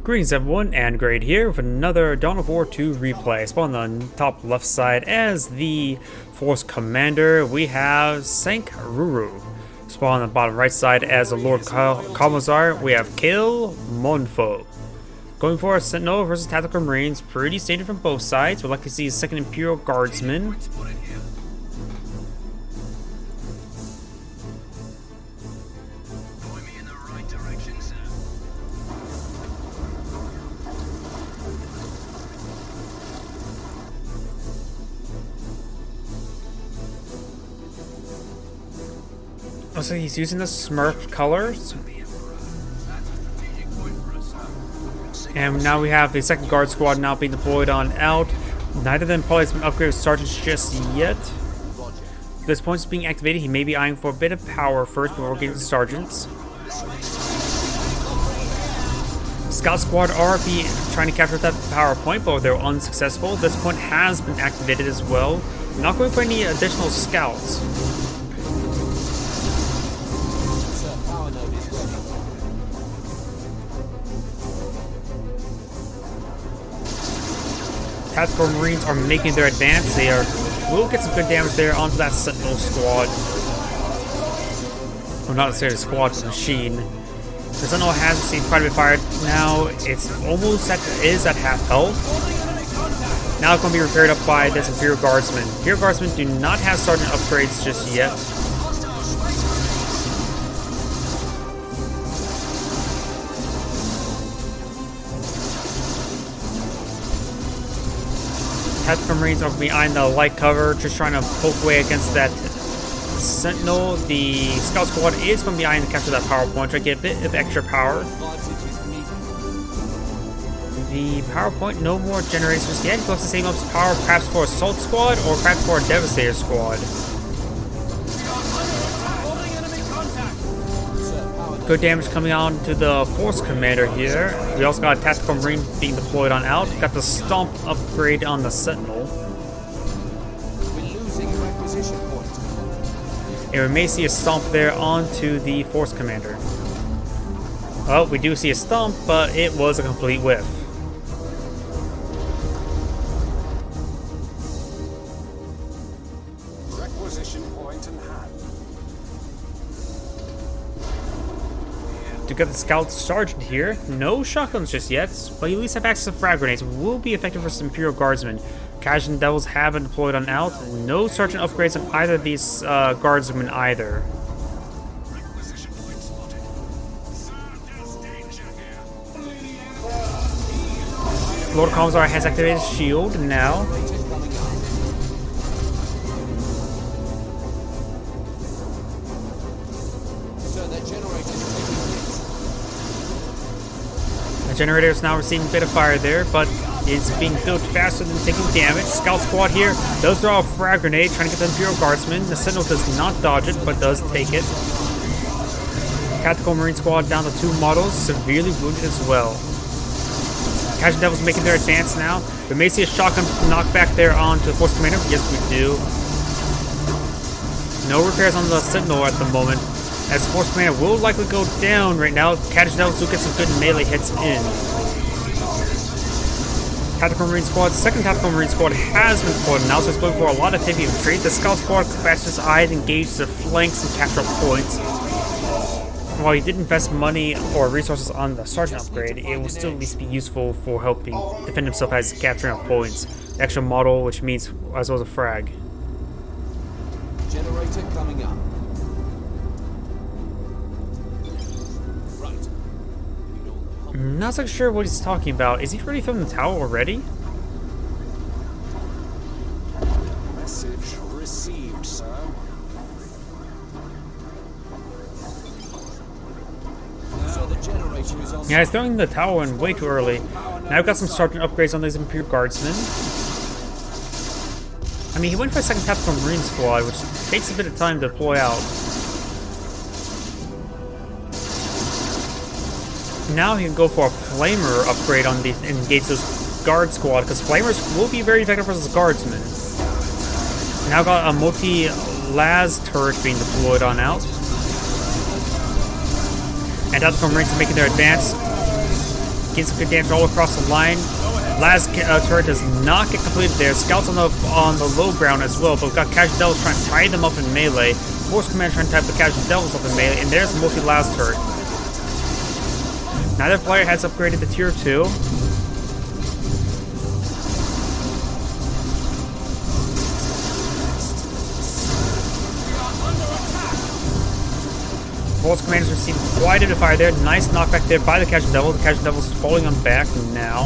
Greetings everyone, and Grade here with another Dawn of War 2 replay. Spawn on the top left side as the Force Commander, we have Sanik Ruru. Spawn on the bottom right side as the Lord Commissar, we have KaleMofo. Going for a Sentinel versus Tactical Marines, pretty standard from both sides. We'd like to see a second Imperial Guardsman. Looks like he's using the Smurf colors. And now we have the second guard squad now being deployed on out. Neither of them probably has been upgraded with sergeants just yet. At this point, it's being activated. He may be eyeing for a bit of power first before getting the sergeants. Scout squad are trying to capture that power point, but they're unsuccessful. This point has been activated as well. Not going for any additional scouts. Tactical Marines are making their advance. They will get some good damage there onto that Sentinel squad. Well, not necessarily squad, but machine. The Sentinel has received quite a bit of fire. Now it's almost at half health. Now it's going to be repaired up by this Imperial Guardsman. Imperial Guardsmen do not have sergeant upgrades just yet. Tactical Marines are behind the light cover, just trying to poke away against that Sentinel. The Scout Squad is going to be eyeing to capture that power point, try to get a bit of extra power. The power point, no more generators just yet. He wants to save up his power perhaps for Assault Squad or perhaps for a Devastator Squad. Good damage coming on to the Force Commander here. We also got a Tactical Marine being deployed on out. Got the Stomp upgrade on the Sentinel. And we may see a Stomp there onto the Force Commander. Well, we do see a Stomp, but it was a complete whiff. Requisition point in hand. To get the Scout Sergeant here, no shotguns just yet, but you at least have access to frag grenades. Will be effective for some Imperial Guardsmen. Cajun Devils have been deployed on out. No Sergeant upgrades on either of these Guardsmen either. Lord Commissar has activated his shield now. Generator is now receiving a bit of fire there, but it's being built faster than taking damage. Scout Squad here does throw a frag grenade, trying to get the Imperial Guardsman. The Sentinel does not dodge it, but does take it. Tactical Marine Squad down to 2 models, severely wounded as well. Cajun Devils making their advance now. We may see a shotgun knockback there onto the Force Commander. Yes, we do. No repairs on the Sentinel at the moment, as Force Commander will likely go down right now. Cajun Devils will get some good melee hits in. Tactical Marine Squad, second Tactical Marine Squad has been deployed now, so it's going for a lot of heavy infantry. The Scout Squad fastest eyed engage the flanks and capture points. While he did invest money or resources on the Sergeant upgrade, it will still at least be useful for helping defend himself as capturing points. The extra model, which means as well as a frag. Generator coming up. I'm not so sure what he's talking about. Is he ready from the tower already? Message received, sir. So the generator is on. Yeah, he's throwing the tower in way too early. Now I've got some sergeant upgrades on these Imperial Guardsmen. I mean, he went for a second Tactical Marine Squad, which takes a bit of time to deploy out. Now he can go for a Flamer upgrade on the engage those Guard Squad, because Flamers will be very effective versus Guardsmen. Now got a multi-las turret being deployed on out. And Tactical Marines are making their advance. Getting some good damage all across the line. Last turret does not get completed there. Scouts on the low ground as well, but we've got Casual Devils trying to tie them up in melee. Force Commander trying to tie the Casual Devils up in melee, and there's the multi-last turret. Neither player has upgraded to tier 2. Force Commanders receiving quite a bit of fire there. Nice knockback there by the Casual Devil. The Casual Devil is falling on back now.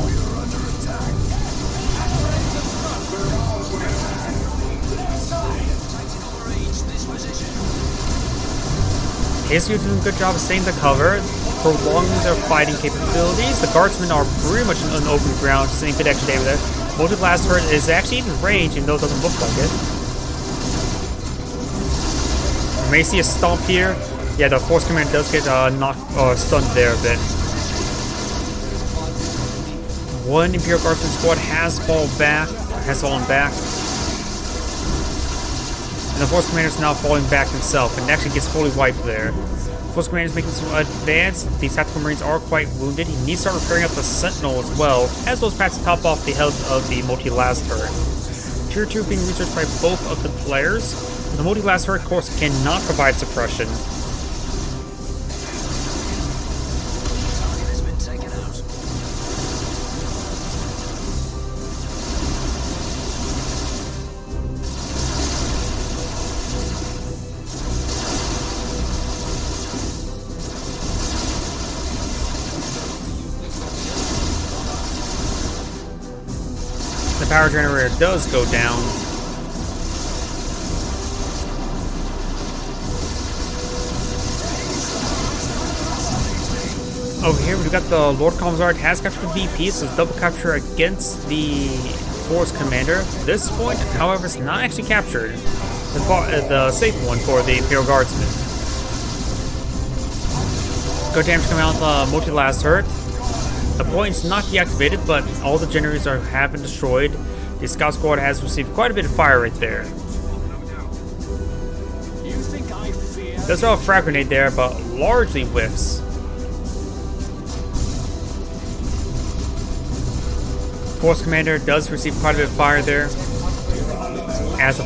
KSU doing a good job of staying the cover, prolonging their fighting capabilities. The Guardsmen are pretty much on open ground, just a bit extra damage there. Multi-blast turret is actually in range, even though it doesn't look like it. You may see a stomp here. Yeah, the Force Commander does get stunned there a bit. One Imperial Guardsman squad has fallen back. And the Force Commander is now falling back himself and actually gets fully wiped there. Force Commander is making some advance. These Tactical Marines are quite wounded. He needs to start repairing up the Sentinel as well as perhaps to top off the health of the multi-last turret. Tier 2 being researched by both of the players. The multi-last turret, of course, cannot provide suppression. The power generator does go down. Over here, we've got the Lord Commissar has captured the VP, so it's double capture against the Force Commander. This point, however, is not actually captured. The safe one for the Imperial Guardsmen. Good damage coming out the multi-last turret. The point's not deactivated, but all the generators have been destroyed. The Scout Squad has received quite a bit of fire right there. Does throw a frag grenade there, but largely whiffs. Force Commander does receive quite a bit of fire there. As the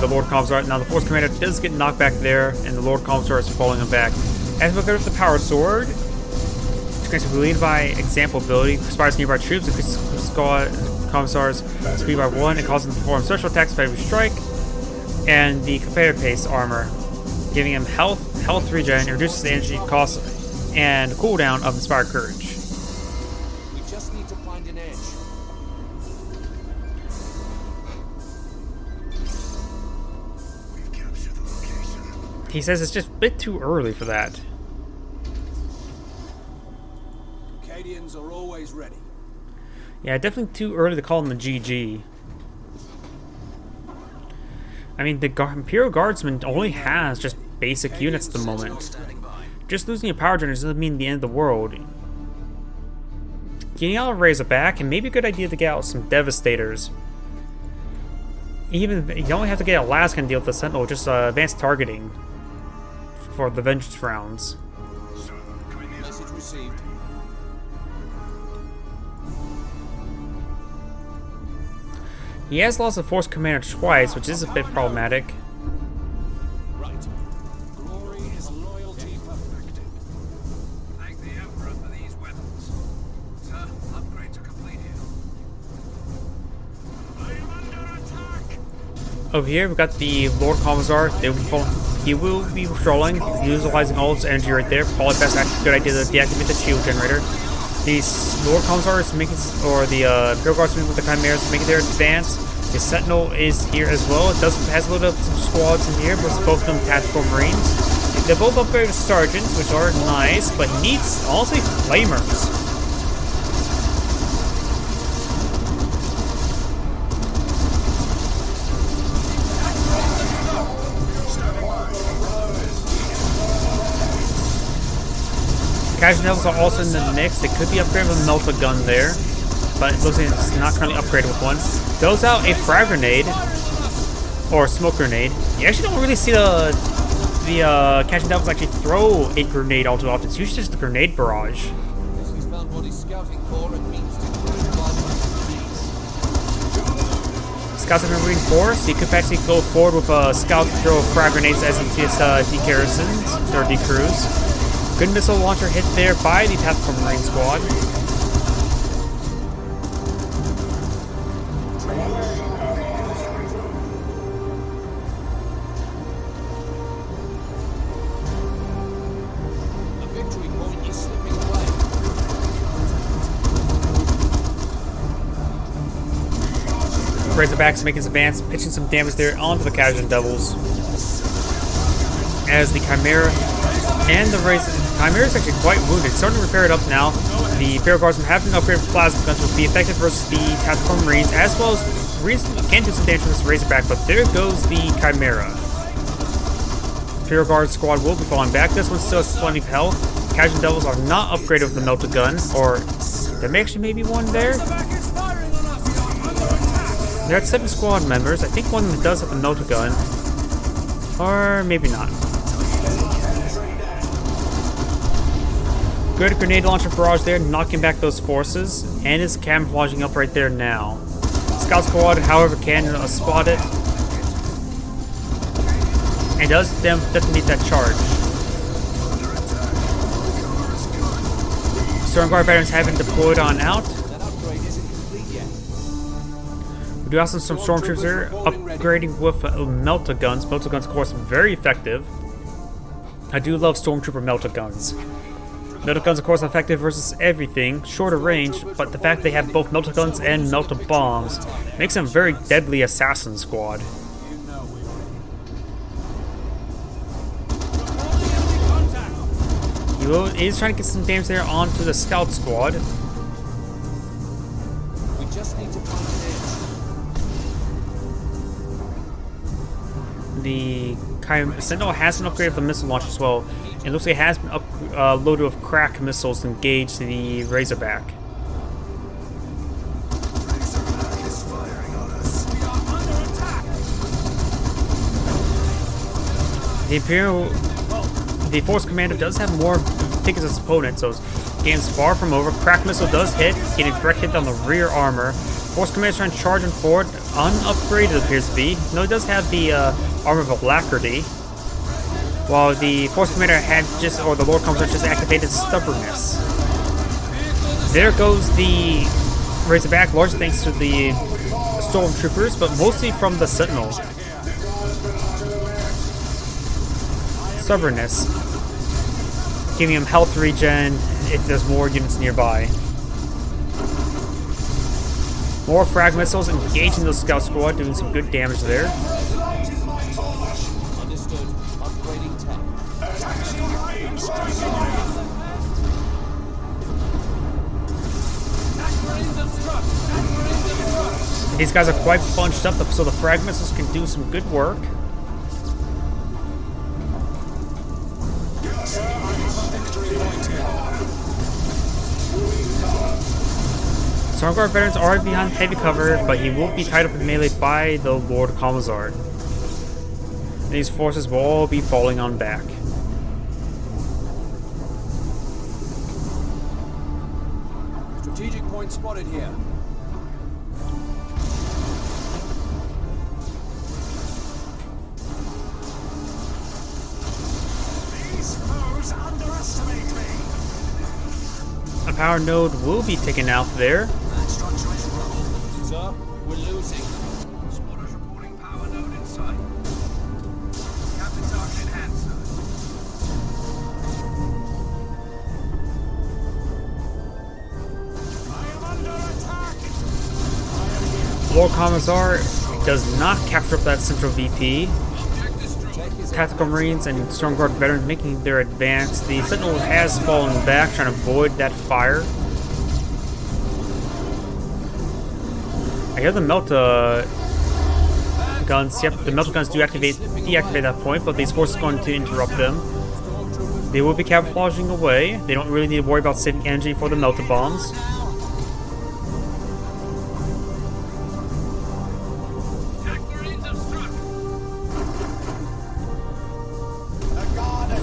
Lord Commissar, now the Force Commander does get knocked back there, and the Lord Commissar is falling him back. As we go with the Power Sword, to lead by example ability, inspires nearby troops, increases squad commissars speed by 1, and causes them to perform special attacks with every strike, and the competitive pace armor, giving him health regen, and reduces the energy cost and cooldown of Inspired Courage. We just need to find an edge. We've captured the location. He says it's just a bit too early for that. Are always ready. Yeah, definitely too early to call him the GG. I mean, the Imperial Guardsman only has just basic units at the moment. Just losing a power generator doesn't mean the end of the world. Getting out of Razorback, and maybe a good idea to get out some Devastators. Even you don't have to get a last can deal with the Sentinel, just advanced targeting for the Vengeance rounds. Message received. He has lost the Force Commander twice, which is a bit problematic. Right. Glory is loyalty perfected. Thank the Emperor for these weapons. Sir, upgrades are complete here. I am under attack! Over here, we've got the Lord Commissar. He will be patrolling, utilizing all his energy right there. Probably best actually good idea to deactivate the shield generator. The Lord Commissar is making, or the Imperial Guardsmen with the Chimeras making their advance. The Sentinel is here as well. It has loaded up some squads in here, but both of them Tactical Marines. They're both upgraded to Sergeants, which are nice, but he needs, honestly, Flamers. Casual Devils are also in the mix. They could be upgraded with a Melta gun there, but it looks like it's not currently upgraded with one. Throws out a frag grenade, or a smoke grenade. You actually don't really see the Casual Devils actually throw a grenade all too often. It's usually just a grenade barrage. He's found what he's scouting corps and means to blood. Scouts have been reinforced. You could actually go forward with a scout throw frag grenades as he gets degarrisons or decrews. Good missile launcher hit there by the Tactical Marine Squad. A victory point is slipping away. Razorbacks making his advance, pitching some damage there onto the Casual Devils. As the Chimera and the Chimera is actually quite wounded. Starting to repair it up now. The Imperial Guardsmen have been upgraded with plasma guns, which will be effective versus the Tactical Marines, as well as Marines can do some damage with this Razorback, but there goes the Chimera. Imperial Guard squad will be falling back. This one still has plenty of health. Casual Devils are not upgraded with the melted gun, or there may actually maybe one there. There are 7 squad members. I think one of them does have the melted gun, or maybe not. Good grenade launcher barrage there, knocking back those forces, and is camouflaging up right there now. Scout squad, however, can spot it, and does detonate that charge. Storm Guard veterans have been deployed on out. That upgrade isn't complete yet. We do have some stormtroopers here, upgrading with melta guns. Melta guns, of course, very effective. I do love stormtrooper melta guns. Melta guns, of course, are effective versus everything, shorter range, but the fact they have both melta guns and melta bombs makes them a very deadly assassin squad. He's trying to get some damage there onto the scout squad. We just need to find an edge. The Sentinel has been upgraded with the missile launcher as well. It looks like it has been loaded with crack missiles to engage the Razorback. Razorback is firing on us. We are under attack. The Force Commander does have more tickets as his opponent, so his game's far from over. Crack missile does hit, getting a direct hit on the rear armor. Force Commander trying to charge him forward, unupgraded it appears to be. No, he does have the armor of alacrity. While the Force Commander had the Lord Commissar just activated stubbornness. There goes the Razorback, largely thanks to the Stormtroopers, but mostly from the Sentinel. Stubbornness, giving him health regen if there's more units nearby. More frag missiles engaging the scout squad, doing some good damage there. Understood. Upgrading tech. These guys are quite bunched up, so the frag missiles can do some good work. Storm Guard veterans are behind heavy cover, but he will be tied up in melee by the Lord Commissar. These forces will all be falling on back. Strategic point spotted here. These foes underestimate me. A power node will be taken out there. That structure is rubble. Sir, we're losing. Spotters reporting power node in sight. Captain Target in hand, sir. I am under attack. Lord Commissar does not capture up that central VP. Object destroyed. Tactical Marines and Storm Guard veterans making their advance. The Sentinel has fallen back, trying to avoid that fire. I hear the Melta guns. Yep, the Melta guns do deactivate that point, but these forces are going to interrupt them. They will be camouflaging away. They don't really need to worry about saving energy for the Melta bombs. Marines have struck.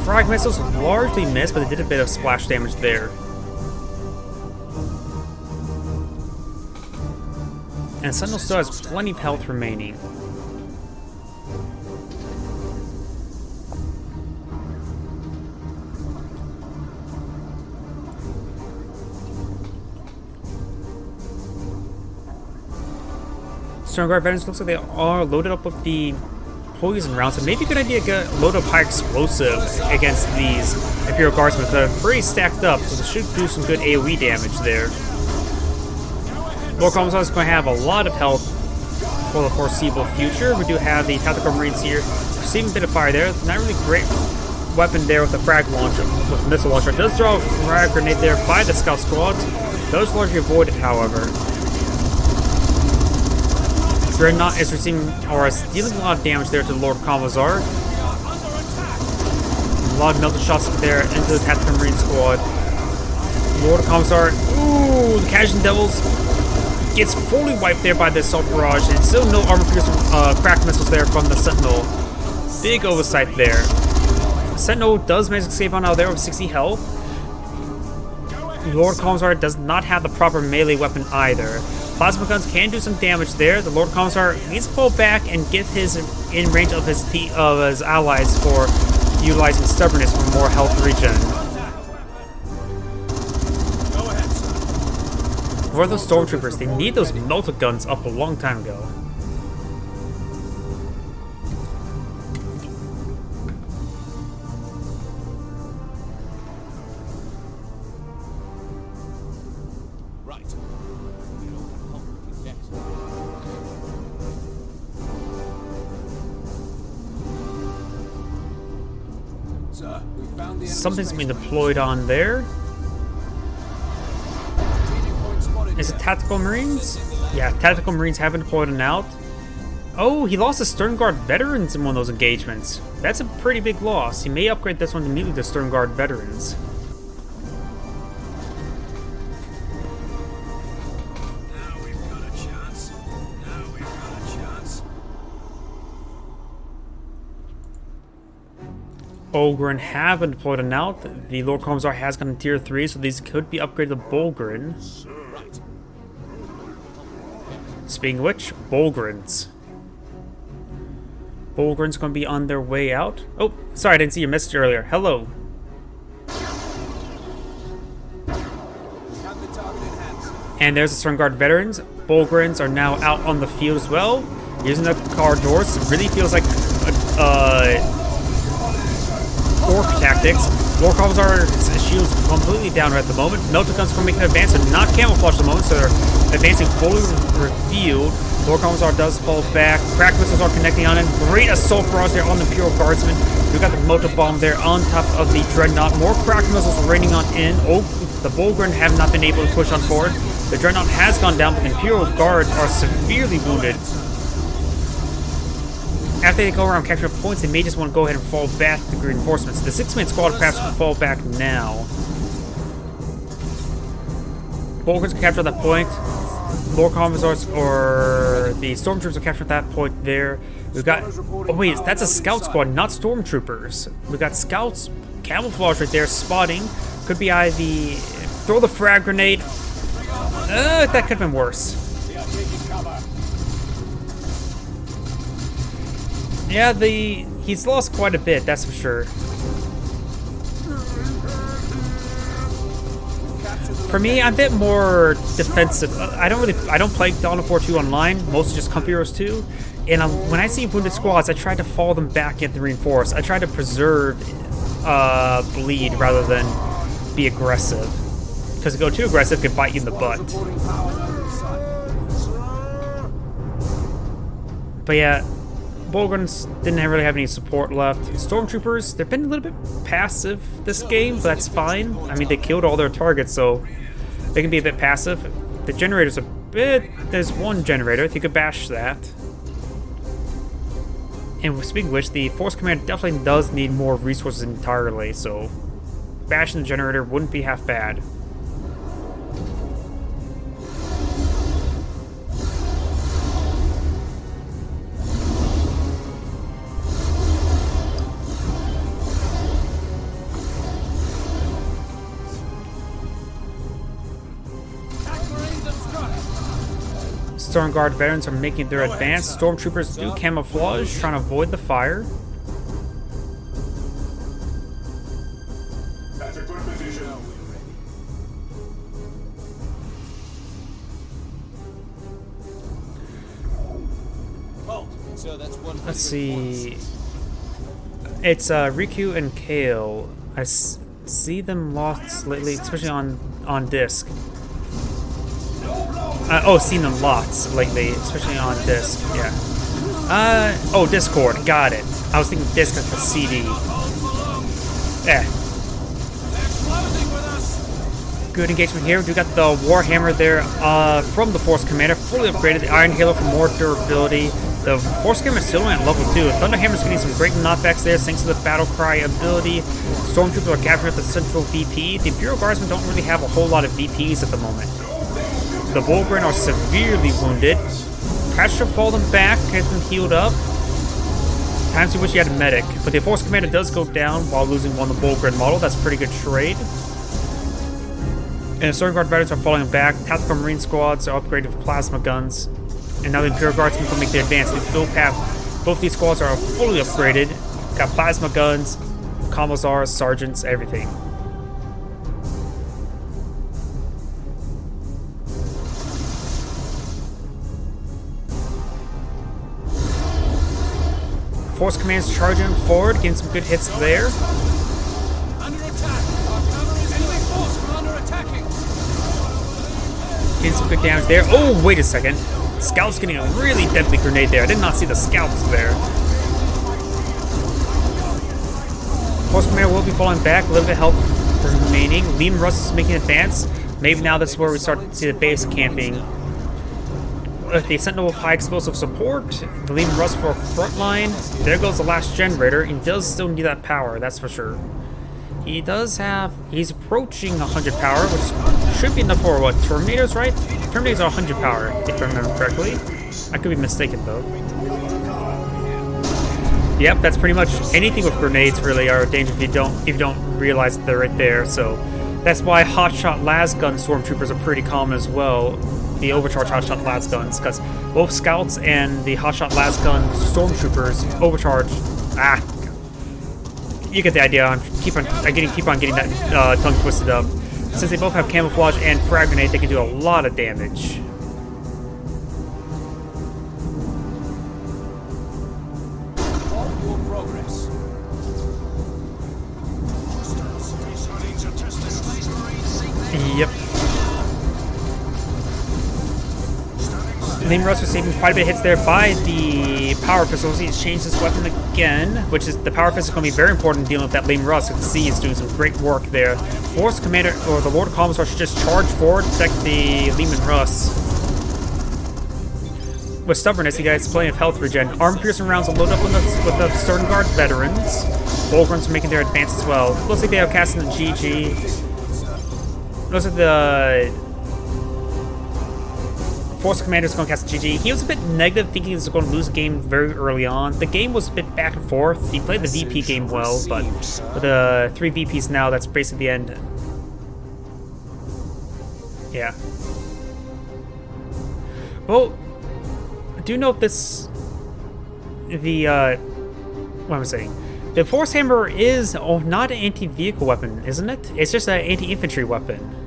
Frag missiles largely missed, but they did a bit of splash damage there. And Sentinel still has plenty of health remaining. Stormguard veterans looks like they are loaded up with the poison rounds, so maybe a good idea to get a load of high explosive against these Imperial Guardsmen, because they're pretty stacked up, so they should do some good AoE damage there. Lord Commissar is going to have a lot of health for the foreseeable future. We do have the Tactical Marines here, receiving a bit of fire there. Not really great weapon there with the frag launcher, with the missile launcher. It does throw a frag grenade there by the scout squads. Those largely avoided, however. Dreadnought is receiving, or is dealing a lot of damage there to the Lord Commissar. A lot of melted shots there into the Tactical Marine squad. Lord Commissar, ooh, the Cajun Devils gets fully wiped there by the assault barrage, and still no armor-piercing crack missiles there from the Sentinel. Big oversight there. Sentinel does manage to save on out there with 60 health. Lord Commissar does not have the proper melee weapon either. Plasma guns can do some damage there. The Lord Commissar needs to fall back and get his in range of his allies for utilizing stubbornness for more health regen. For those stormtroopers, they need those melted guns up a long time ago. Something's being deployed on there. Is it Tactical Marines? Yeah, Tactical Marines have been deployed and out. Oh, he lost the Stern Guard veterans in one of those engagements. That's a pretty big loss. He may upgrade this one immediately to Stern Guard veterans. Now we've got a chance. Now we've got a chance. Bulgrin have been deployed and out. The Lord Commissar has gone to tier 3, so these could be upgraded to Bulgrin. Speaking of which, Bulgrins. Bulgrin's going to be on their way out. Oh, sorry, I didn't see your message earlier. Hello. And there's the Stern Guard veterans. Bulgrins are now out on the field as well, using the car doors. It really feels like orc tactics. Lord Commissar's shields completely down right at the moment. Melted guns can make an advance, and not camouflage at the moment, so they're advancing fully revealed. Lord Commissar does fall back. Crack missiles are connecting on it. Great assault barrage there on the Imperial Guardsmen. We've got the motor bomb there on top of the Dreadnought. More crack missiles raining on in. Oh, the Bulgrin have not been able to push on forward. The Dreadnought has gone down, but the Imperial Guards are severely wounded. After they go around capturing points, they may just want to go ahead and fall back to the reinforcements. The 6-man squad perhaps will fall back now. Bulgars can capture that point. Lord Commissars or the Stormtroopers will capture that point there. We've got... Oh wait, that's a scout squad, not Stormtroopers. We've got scouts, camouflage right there, spotting. Could be either... Throw the frag grenade. That could have been worse. Yeah, he's lost quite a bit, that's for sure. For me, I'm a bit more defensive. I don't play Dawn of War 2 online, mostly just Comp Heroes 2. And when I see wounded squads, I try to fall them back into reinforce. I try to preserve bleed rather than be aggressive. Because to go too aggressive could bite you in the butt. But yeah, Bulgrins didn't really have any support left. Stormtroopers, they've been a little bit passive this game, but that's fine. I mean, they killed all their targets, so they can be a bit passive. The generator's a bit... There's one generator, if you could bash that. And speaking of which, the Force Command definitely does need more resources entirely, so bashing the generator wouldn't be half bad. Storm Guard veterans are making their advance. Stormtroopers do camouflage, trying to avoid the fire. That's a good position. So that's one. Let's see. It's Riku and Kale. I see them lost lately, especially on disc. Seen them lots lately, especially on disc. Yeah. Oh, Discord. Got it. I was thinking disc as the CD. Yeah. Good engagement here. We got the Warhammer there from the Force Commander, fully upgraded. The Iron Halo for more durability. The Force Commander is still at level 2. Thunderhammer's getting some great knockbacks there thanks to the Battle Cry ability. Stormtroopers are capturing the central VP. The Imperial Guardsmen don't really have a whole lot of VPs at the moment. The Volgren are severely wounded. Patch should fall them back, get them healed up. Times you wish you had a medic. But the Force Commander does go down while losing one of the Volgren model. That's a pretty good trade. And the Storm Guard veterans are falling back. Tactical Marine squads are upgraded with plasma guns. And now the Imperial Guardsmen can make their advance. Both these squads are fully upgraded. Got plasma guns, Commissars, sergeants, everything. Force Command's charging forward, getting some good hits there. Under attack! Enemy force are under attacking! Getting some good damage there. Oh, wait a second. Scout's getting a really deadly grenade there. I did not see the scouts there. Force Commander will be falling back. A little bit of health remaining. Liam Russ is making an advance. Maybe now this is where we start to see the base camping. With the Sentinel with high explosive support, the Liam Russ for a front line. There goes the last generator. He does still need that power, that's for sure. He does have... He's approaching 100 power, which should be enough for what? Terminators, right? Terminators are 100 power, if I remember correctly. I could be mistaken, though. Yep, that's pretty much anything with grenades really are dangerous if you don't realize that they're right there. So that's why hotshot lasgun stormtroopers are pretty common as well. The overcharge hotshot lasguns, because both scouts and the hotshot lasgun stormtroopers overcharge. You get the idea. I keep on getting that tongue twisted up. Since they both have camouflage and frag grenade, they can do a lot of damage. Yep. Liam Russ receiving quite a bit of hits there by the Power Pistol. He's changed his weapon again, which is the Power Pistol is going to be very important in dealing with that Liam Russ. You can see he's doing some great work there. Force Commander, or the Lord of Commissar, should just charge forward, protect the Liam Russ. With Stubbornness, he gets plenty of health regen. Armor-piercing rounds will load up with the Storm Guard veterans. Volgrons are making their advance as well. Looks like they are casting the GG. Looks like the Force Commander is going to cast GG. He was a bit negative, thinking he was going to lose the game very early on. The game was a bit back and forth. He played the VP game well, but with the 3 VPs now, that's basically the end. Yeah. Well, do note this. What am I saying? The Force Hammer is not an anti-vehicle weapon, isn't it? It's just an anti-infantry weapon.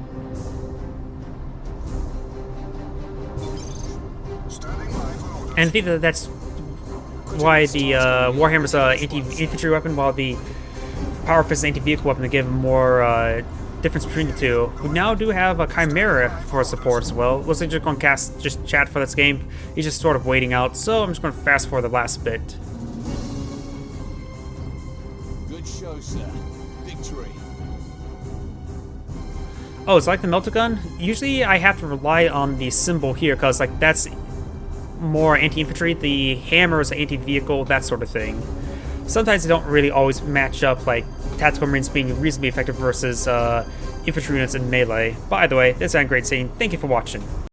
And I think that's why the Warhammer's anti-infantry weapon, while the Power Fist is anti-vehicle weapon to give more difference between the two. We now do have a Chimera for support as well. Looks like just going to cast just chat for this game. He's just sort of waiting out, so I'm just going to fast forward the last bit. Good show, sir. Victory. Oh, it's like the melter gun. Usually I have to rely on the symbol here because like that's more anti-infantry. The hammer is anti-vehicle, that sort of thing. Sometimes they don't really always match up, like tactical marines being reasonably effective versus infantry units in melee. By the way, this is a great scene. Thank you for watching.